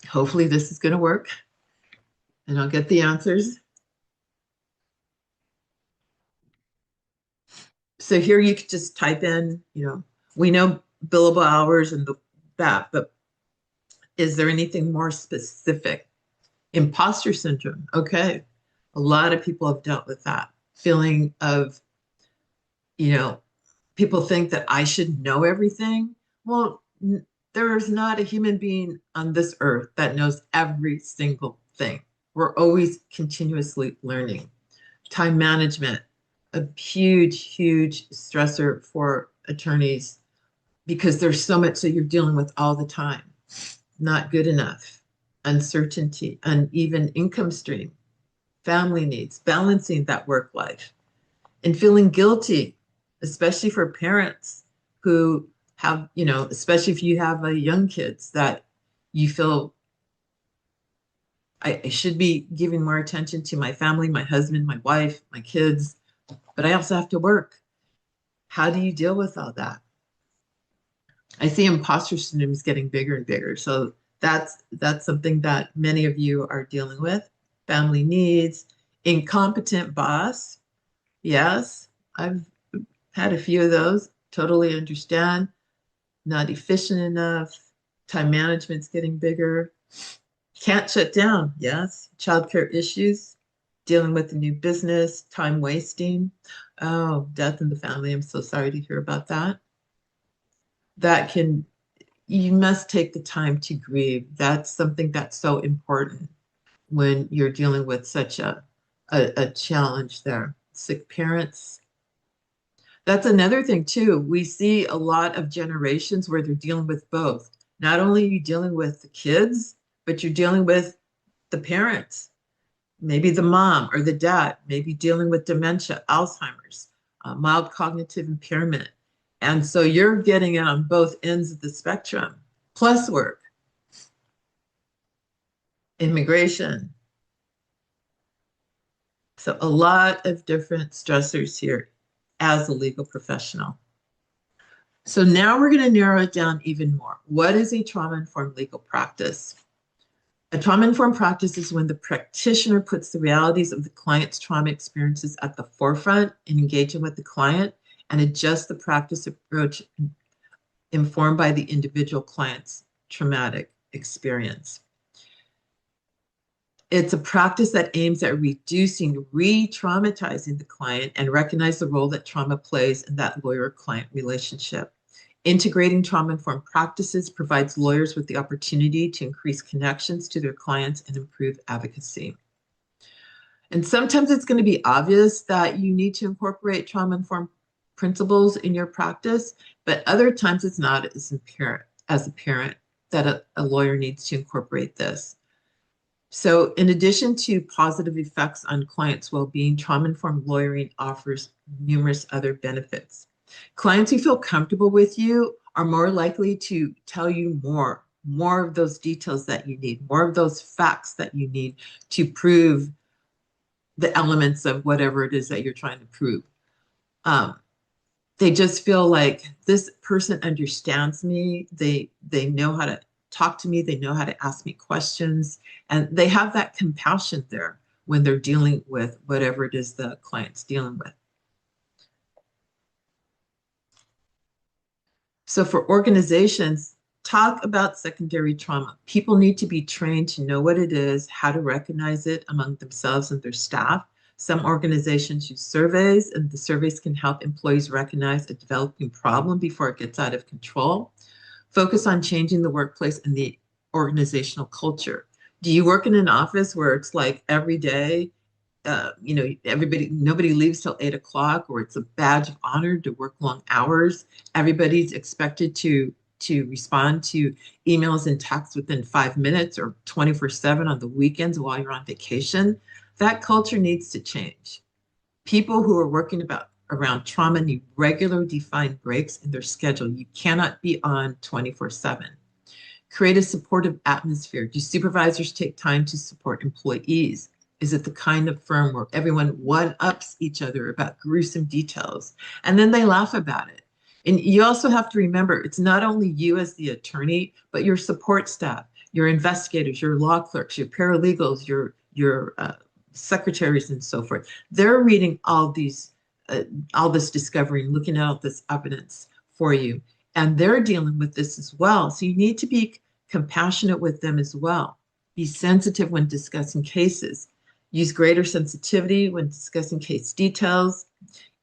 Hopefully this is going to work and I'll get the answers. So here you could just type in, we know billable hours and that, but is there anything more specific? Imposter syndrome. Okay. A lot of people have dealt with that feeling of, people think that I should know everything. Well, there is not a human being on this earth that knows every single thing. We're always continuously learning. Time management, a huge, huge stressor for attorneys because there's so much that you're dealing with all the time. Not good enough, uncertainty, uneven income stream, family needs, balancing that work life, and feeling guilty, especially for parents who have, especially if you have young kids, that you feel I should be giving more attention to my family, my husband, my wife, my kids, but I also have to work. How do you deal with all that? I see imposter syndrome is getting bigger and bigger. So that's something that many of you are dealing with. Family needs, incompetent boss. Yes, I've had a few of those. Totally understand. Not efficient enough. Time management's getting bigger. Can't shut down. Yes. Childcare issues. Dealing with a new business. Time wasting. Oh, death in the family. I'm so sorry to hear about that. You must take the time to grieve. That's something that's so important when you're dealing with such a challenge there. Sick parents. That's another thing too. We see a lot of generations where they're dealing with both. Not only are you dealing with the kids, but you're dealing with the parents, maybe the mom or the dad, maybe dealing with dementia, Alzheimer's, mild cognitive impairment. And so you're getting it on both ends of the spectrum, plus work, immigration. So a lot of different stressors here as a legal professional. So now we're going to narrow it down even more. What is a trauma-informed legal practice? A trauma-informed practice is when the practitioner puts the realities of the client's trauma experiences at the forefront in engaging with the client and adjusts the practice approach informed by the individual client's traumatic experience. It's a practice that aims at reducing, re-traumatizing the client and recognize the role that trauma plays in that lawyer-client relationship. Integrating trauma-informed practices provides lawyers with the opportunity to increase connections to their clients and improve advocacy. And sometimes it's going to be obvious that you need to incorporate trauma-informed principles in your practice, but other times it's not as apparent that a lawyer needs to incorporate this. So in addition to positive effects on clients' well-being, trauma-informed lawyering offers numerous other benefits. Clients who feel comfortable with you are more likely to tell you more of those details that you need, more of those facts that you need to prove the elements of whatever it is that you're trying to prove. they just feel like this person understands me. They know how to talk to me. They know how to ask me questions, and they have that compassion there when they're dealing with whatever it is the client's dealing with. So for organizations, talk about secondary trauma. People need to be trained to know what it is, how to recognize it among themselves and their staff. Some organizations use surveys, and the surveys can help employees recognize a developing problem before it gets out of control. Focus on changing the workplace and the organizational culture. Do you work in an office where it's like every day, nobody leaves till 8 o'clock, or it's a badge of honor to work long hours? Everybody's expected to respond to emails and texts within 5 minutes or 24/7 on the weekends while you're on vacation. That culture needs to change. People who are working around trauma need regular defined breaks in their schedule. You cannot be on 24/7. Create a supportive atmosphere. Do supervisors take time to support employees? Is it the kind of firm where everyone one-ups each other about gruesome details and then they laugh about it? And you also have to remember, it's not only you as the attorney, but your support staff, your investigators, your law clerks, your paralegals, your secretaries, and so forth. They're reading all this discovery and looking at all this evidence for you, and they're dealing with this as well. So you need to be compassionate with them as well. Be sensitive when discussing cases. Use greater sensitivity when discussing case details.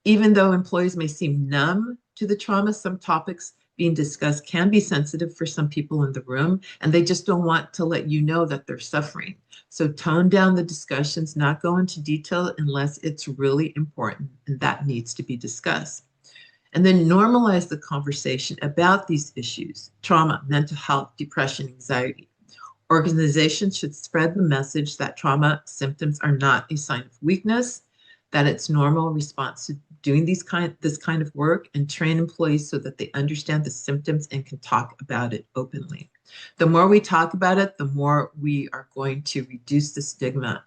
Even though employees may seem numb to the trauma, some topics being discussed can be sensitive for some people in the room, and they just don't want to let you know that they're suffering. So tone down the discussions, not go into detail unless it's really important and that needs to be discussed. And then normalize the conversation about these issues: trauma, mental health, depression, anxiety. Organizations should spread the message that trauma symptoms are not a sign of weakness, that it's normal response to doing this kind of work, and train employees so that they understand the symptoms and can talk about it openly. The more we talk about it, the more we are going to reduce the stigma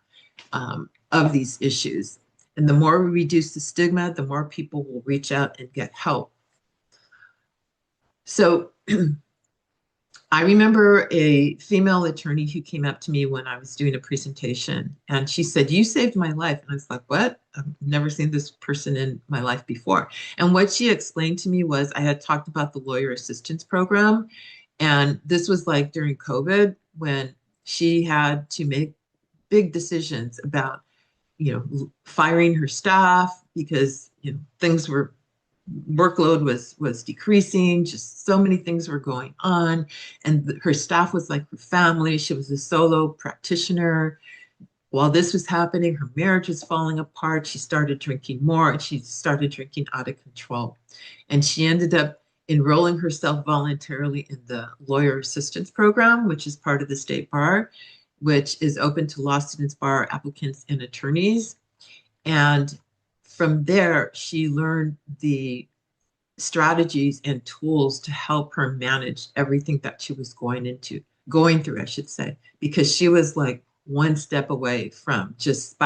of these issues. And the more we reduce the stigma, the more people will reach out and get help. So I remember a female attorney who came up to me when I was doing a presentation, and she said, "You saved my life." And I was like, "What? I've never seen this person in my life before." And what she explained to me was, I had talked about the lawyer assistance program, and this was like during COVID when she had to make big decisions about, firing her staff because, workload was decreasing, just so many things were going on, and her staff was like her family. She was a solo practitioner. While this was happening, her marriage was falling apart. She started drinking more, and she started drinking out of control, and she ended up enrolling herself voluntarily in the lawyer assistance program, which is part of the state bar, which is open to law students, bar applicants, and attorneys. And from there, she learned the strategies and tools to help her manage everything that she was going through, I should say, because she was like one step away from just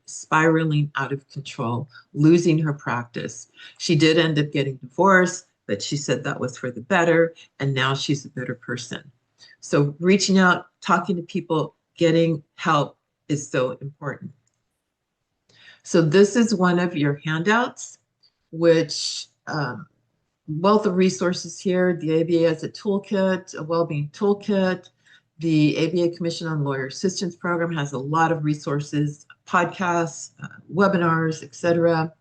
spiraling out of control, losing her practice. She did end up getting divorced, but she said that was for the better, and now she's a better person. So reaching out, talking to people, getting help is so important. So this is one of your handouts, which wealth of resources here. The ABA has a toolkit, a well-being toolkit. The ABA Commission on Lawyer Assistance Program has a lot of resources, podcasts, webinars, etc.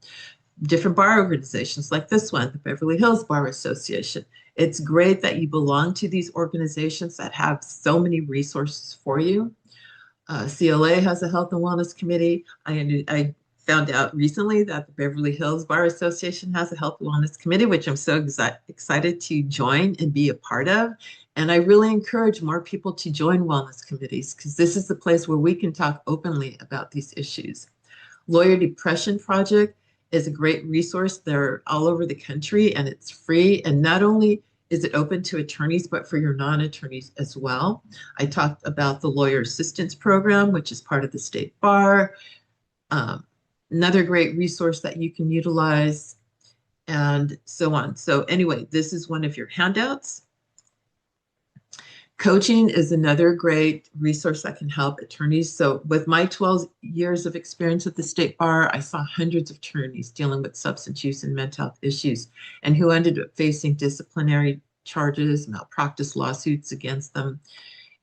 Different bar organizations like this one, the Beverly Hills Bar Association. It's great that you belong to these organizations that have so many resources for you. CLA has a health and wellness committee. I found out recently that the Beverly Hills Bar Association has a health and wellness committee, which I'm so excited to join and be a part of. And I really encourage more people to join wellness committees, because this is the place where we can talk openly about these issues. Lawyer Depression Project is a great resource. They're all over the country, and it's free. And not only is it open to attorneys, but for your non-attorneys as well. I talked about the Lawyer Assistance Program, which is part of the state bar. Another great resource that you can utilize and so on. So anyway, this is one of your handouts. Coaching is another great resource that can help attorneys. So with my 12 years of experience at the state bar, I saw hundreds of attorneys dealing with substance use and mental health issues and who ended up facing disciplinary charges, malpractice lawsuits against them.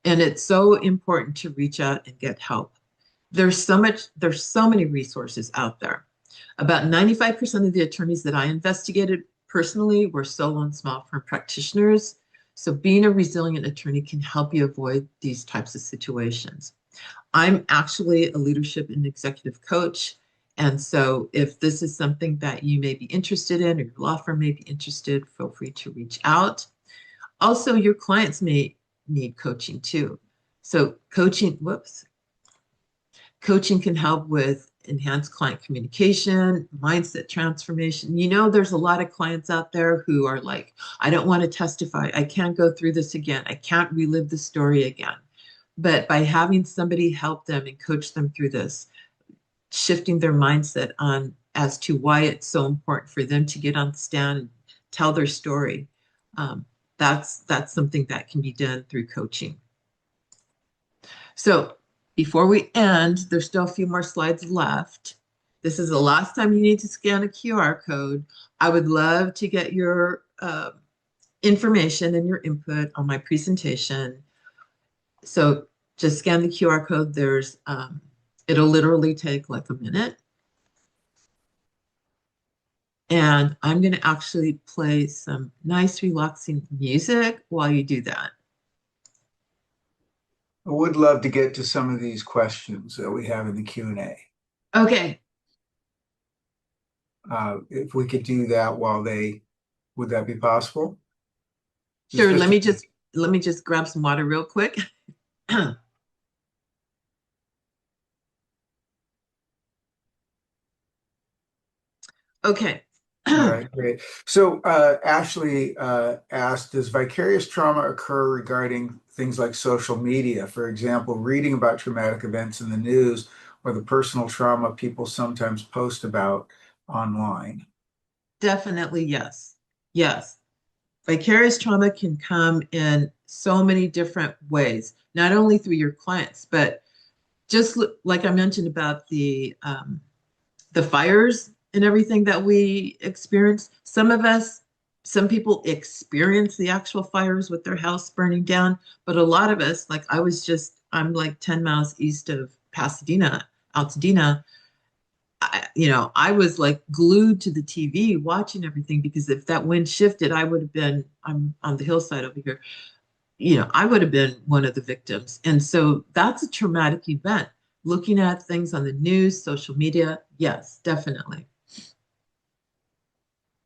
And it's so important to reach out and get help. There's so many resources out there. About 95% of the attorneys that I investigated personally were solo and small firm practitioners. So being a resilient attorney can help you avoid these types of situations. I'm actually a leadership and executive coach. And so if this is something that you may be interested in or your law firm may be interested, feel free to reach out. Also, your clients may need coaching too. So coaching can help with enhanced client communication, mindset transformation. You know, there's a lot of clients out there who are like, I don't want to testify. I can't go through this again. I can't relive the story again. But by having somebody help them and coach them through this, shifting their mindset on as to why it's so important for them to get on the stand and tell their story, that's something that can be done through coaching. So before we end, there's still a few more slides left. This is the last time you need to scan a QR code. I would love to get your information and your input on my presentation. So just scan the QR code. It'll literally take like a minute. And I'm going to actually play some nice, relaxing music while you do that. I would love to get to some of these questions that we have in the Q&A. Okay. If we could do that would that be possible? Sure. Let me just grab some water real quick. Okay. All right, great. So Ashley asked, does vicarious trauma occur regarding things like social media? For example, reading about traumatic events in the news or the personal trauma people sometimes post about online? Definitely, yes. Yes. Vicarious trauma can come in so many different ways, not only through your clients, but just like I mentioned about the fires and everything that we experience. Some people experience the actual fires with their house burning down, but a lot of us, like I'm like 10 miles east of Pasadena, Altadena. I was like glued to the TV watching everything because if that wind shifted, I'm on the hillside over here, I would have been one of the victims. And so that's a traumatic event. Looking at things on the news, social media, yes, definitely.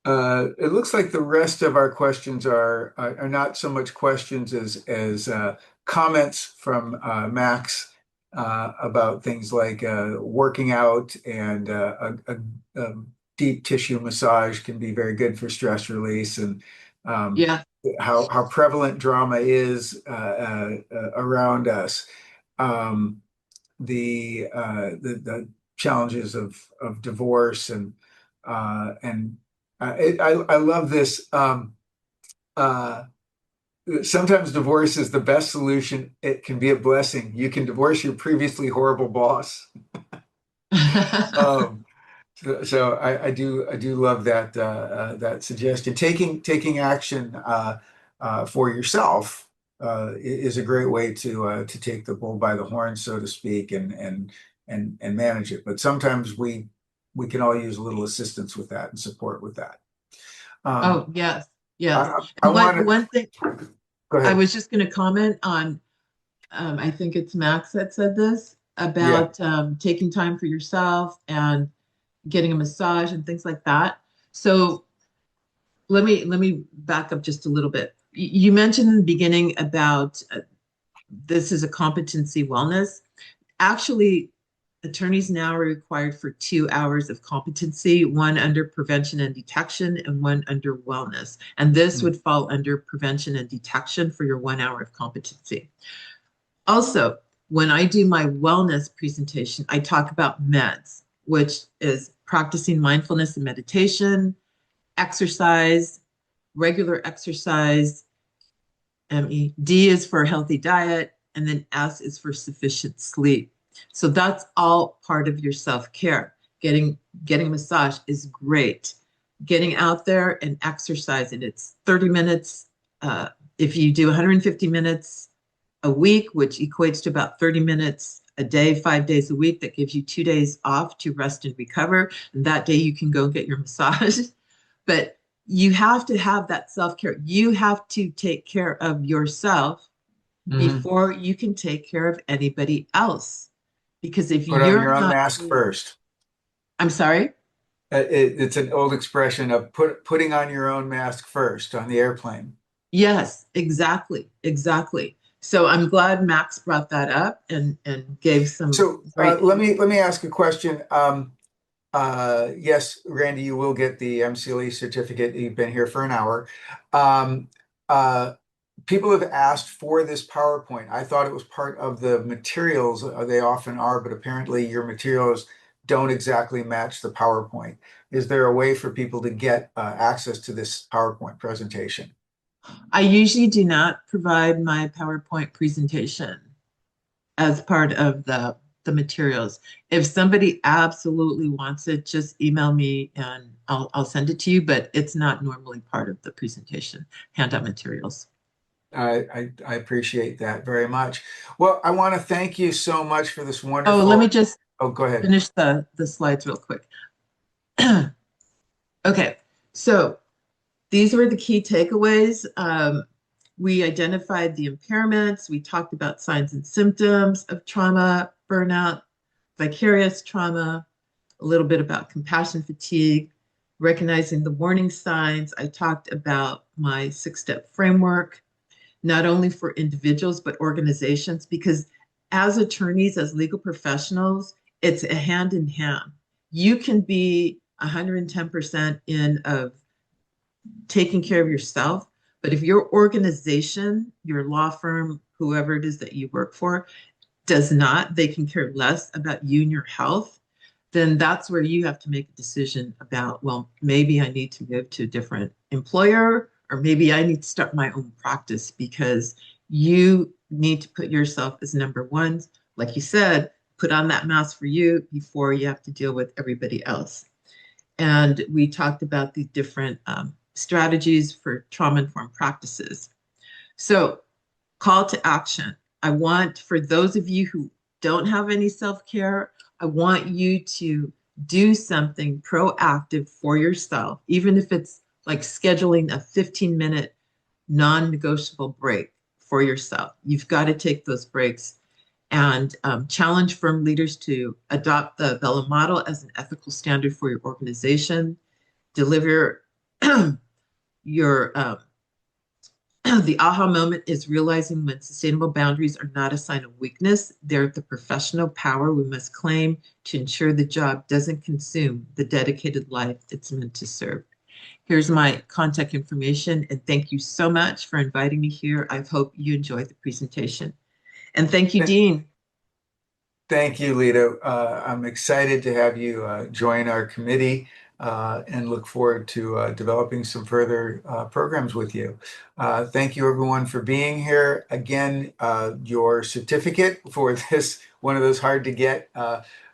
It looks like the rest of our questions are not so much questions as comments from Max about things like working out and a deep tissue massage can be very good for stress release, and Yeah. how prevalent drama is around us. The challenges of divorce and I love this. Sometimes divorce is the best solution. It can be a blessing. You can divorce your previously horrible boss. Um, so I do love that that suggestion. Taking action for yourself is a great way to take the bull by the horn, so to speak, and manage it. But sometimes we can all use a little assistance with that and support with that. Oh, yes, yes. I And want to one thing go I ahead. was just going to comment on, I think it's Max that said this Yeah. about taking time for yourself and getting a massage and things like that. So let me back up just a little bit. You mentioned in the beginning about this is a competency wellness. Actually, attorneys now are required for 2 hours of competency, one under prevention and detection and one under wellness. And this would fall under prevention and detection for your 1 hour of competency. Also, when I do my wellness presentation, I talk about meds, which is practicing mindfulness and meditation, exercise, regular exercise. D is for a healthy diet, and then S is for sufficient sleep. So that's all part of your self-care. Getting a massage is great. Getting out there and exercising, it's 30 minutes. If you do 150 minutes a week, which equates to about 30 minutes a day, 5 days a week, that gives you 2 days off to rest and recover. And that day you can go get your massage. But you have to have that self-care. You have to take care of yourself Mhm. before you can take care of anybody else. Because if Put on you're your own not, mask first. I'm sorry? It's an old expression of putting on your own mask first on the airplane. Yes, exactly, exactly. So I'm glad Max brought that up and gave some So great let me ask a question. Yes, Randy, you will get the MCLE certificate. You've been here for an hour. Um, uh, People have asked for this PowerPoint. I thought it was part of the materials. They often are, but apparently your materials don't exactly match the PowerPoint. Is there a way for people to get access to this PowerPoint presentation? I usually do not provide my PowerPoint presentation as part of the materials. If somebody absolutely wants it, just email me and I'll send it to you, but it's not normally part of the presentation, handout materials. I appreciate that very much. Well, I want to thank you so much for this Oh, let me wonderful. just Oh, go ahead. finish the slides real quick. Okay, so these were the key takeaways. We identified the impairments. We talked about signs and symptoms of trauma, burnout, vicarious trauma, a little bit about compassion fatigue, recognizing the warning signs. I talked about my 6-step framework, not only for individuals, but organizations, because as attorneys, as legal professionals, it's a hand in hand. You can be 110% in of taking care of yourself. But if your organization, your law firm, whoever it is that you work for, does not, they can care less about you and your health, then that's where you have to make a decision about, well, maybe I need to move to a different employer, or maybe I need to start my own practice because you need to put yourself as number one. Like you said, put on that mask for you before you have to deal with everybody else. And we talked about the different strategies for trauma-informed practices. So, call to action. I want for those of you who don't have any self-care, I want you to do something proactive for yourself, even if it's like scheduling a 15-minute non-negotiable break for yourself. You've got to take those breaks and challenge firm leaders to adopt the Vela model as an ethical standard for your organization. Deliver your the aha moment is realizing when sustainable boundaries are not a sign of weakness, they're the professional power we must claim to ensure the job doesn't consume the dedicated life it's meant to serve. Here's my contact information, and thank you so much for inviting me here. I hope you enjoyed the presentation. And thank you, Dean. Thank you, Lita. I'm excited to have you join our committee and look forward to developing some further programs with you. Thank you, everyone, for being here. Again, your certificate for this, one of those hard to get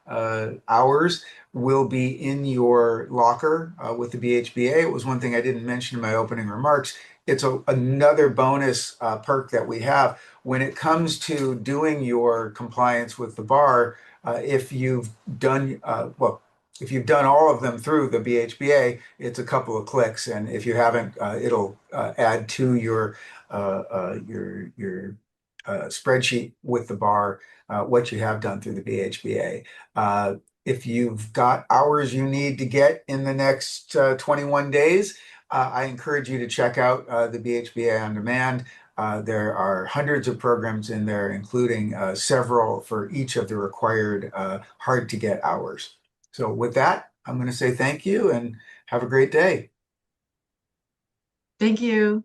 hours, will be in your locker with the BHBA. It was one thing I didn't mention in my opening remarks. It's another bonus perk that we have when it comes to doing your compliance with the bar. If you've done well, if you've done all of them through the BHBA, it's a couple of clicks, and if you haven't, it'll add to your spreadsheet with the bar what you have done through the BHBA. If you've got hours you need to get in the next 21 days, I encourage you to check out the BHBA On Demand. There are hundreds of programs in there, including several for each of the required hard to get hours. So with that, I'm going to say thank you and have a great day. Thank you.